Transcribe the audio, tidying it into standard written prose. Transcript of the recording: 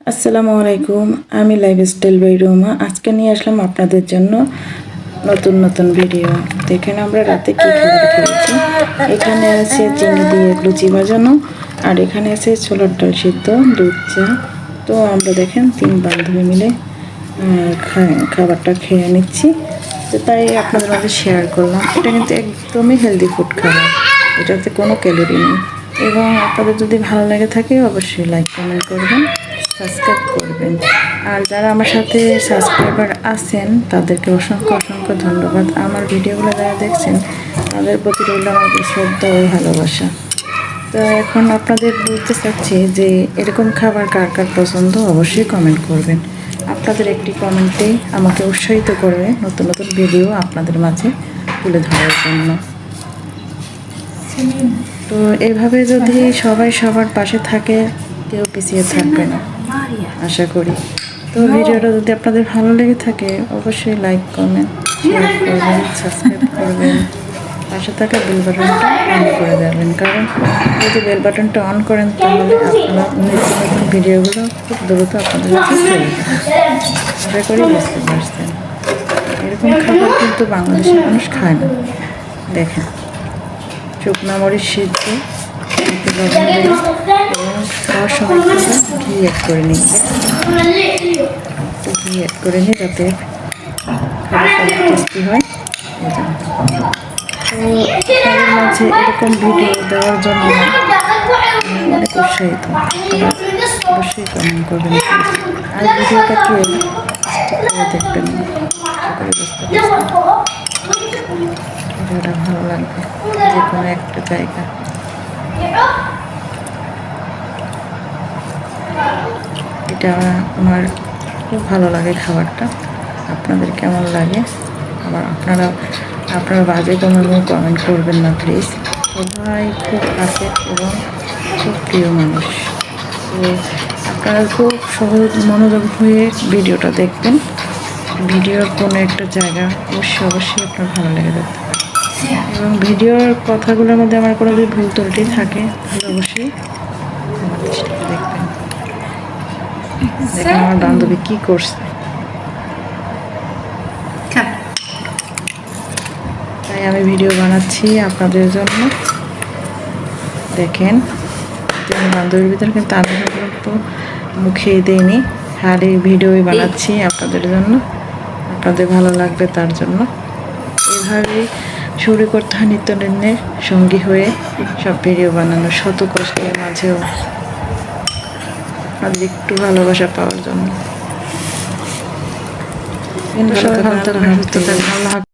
আসসালামু আলাইকুম। আমি লাইফস্টাইল বাই রোমা। আজকে নিয়ে আসলাম আপনাদের জন্য নতুন নতুন ভিডিও। দেখেন আমরা রাতে কি খাবার খেয়েছি। এখানে আছে চিনি দিয়ে লুচি ভাজানো, আর এখানে আছে ছোলার ডাল সিদ্ধ, দুধ চা। তো আমরা দেখেন 3 বান্ধবী মিলে খাবারটা খেয়ে নিচ্ছি। তো তাই আপনাদের মাঝে শেয়ার করলাম। এটা কিন্তু একদমই হেলদি ফুড খাবার, এটাতে কোনো ক্যালোরি নেই। এবং আপনাদের যদি ভালো লেগে থাকে অবশ্যই লাইক কমেন্ট করবেন, সাবস্ক্রাইব করবেন। আর যারা আমার সাথে সাবস্ক্রাইবার আছেন তাদেরকে অসংখ্য অসংখ্য ধন্যবাদ। আমার ভিডিওগুলো যারা দেখছেন তাদের প্রতি রইল আমার শ্রদ্ধা ও ভালোবাসা। তো এখন আপনাদের বলতে চাচ্ছি যে এরকম খাবার কার কার পছন্দ অবশ্যই কমেন্ট করবেন। আপনাদের একটি কমেন্টেই আমাকে উৎসাহিত করবে নতুন নতুন ভিডিও আপনাদের মাঝে তুলে ধরার জন্য। তো এভাবে যদি সবাই সবার পাশে থাকে কেউ পিছিয়ে থাকবে না আশা করি। তো ভিডিওটা যদি আপনাদের ভালো লেগে থাকে অবশ্যই লাইক কমেন্ট শেয়ার করবেন, সাবস্ক্রাইব করবেন, পাশে থাকা বেল বাটনটা অন করে দেবেন। কারণ যদি বেল বাটনটা অন করেন তাহলে আপনার নতুন নতুন ভিডিওগুলো খুব দ্রুত আপনাদের কাছে চলে যাবে। আশা করি বুঝতে পারছেন। এরকম খাবার কিন্তু বাংলাদেশের মানুষ খায় না। দেখেন শুকনা মরিচ সিদ্ধ, লবণ দেবেন এবং খাওয়ার সময় ঘি অ্যাড করে নিই। ঘি অ্যাড করে নিই যাতে খাবারটা টেস্টি হয়। তো তাদের মাঝে এরকম ভিডিও দেওয়ার জন্য আমি অনেক উৎসাহিত। অবশ্যই কমেন্ট করবেন আর ভিডিওটা কেউ স্কিপ করে দেখবেন না। ভিডিওটা ভালো লাগবে যে কোনো একটা জায়গা। এটা আমার খুব ভালো লাগে খাবারটা। আপনাদের কেমন লাগে আবার আপনারা বাজে কমেন্ট করবেন না প্লিজ। সবাই খুব কাছে এবং খুব প্রিয় মানুষ। তো আপনারা খুব সহজ মনোযোগ হয়ে ভিডিওটা দেখবেন। ভিডিওর কোনো একটা জায়গা অবশ্যই আপনার ভালো লেগে যেতে পারে। এবং ভিডিওর কথাগুলোর মধ্যে আমার কোনো যদি ভুল ত্রুটি থাকে তাহলে অবশ্যই দেখবেন। দেখেন আমার বান্ধবী কি করছে, তাই আমি ভিডিও বানাচ্ছি আপনাদের জন্য। দেখেন বান্ধবীর ভিতরে কিন্তু আমি পর্যন্ত মুখে দেয়নি, খালি ভিডিওই বানাচ্ছি আপনাদের জন্য, আপনাদের ভালো লাগবে তার জন্য। এভাবেই শুরু করতে হয় নিত্যদিনের সঙ্গী হয়ে সব ভিডিও বানানো, শত কষ্টের মাঝেও আপনাদের একটু ভালোবাসা পাওয়ার জন্য। ভালো থাকবেন, আল্লাহ হাফেজ।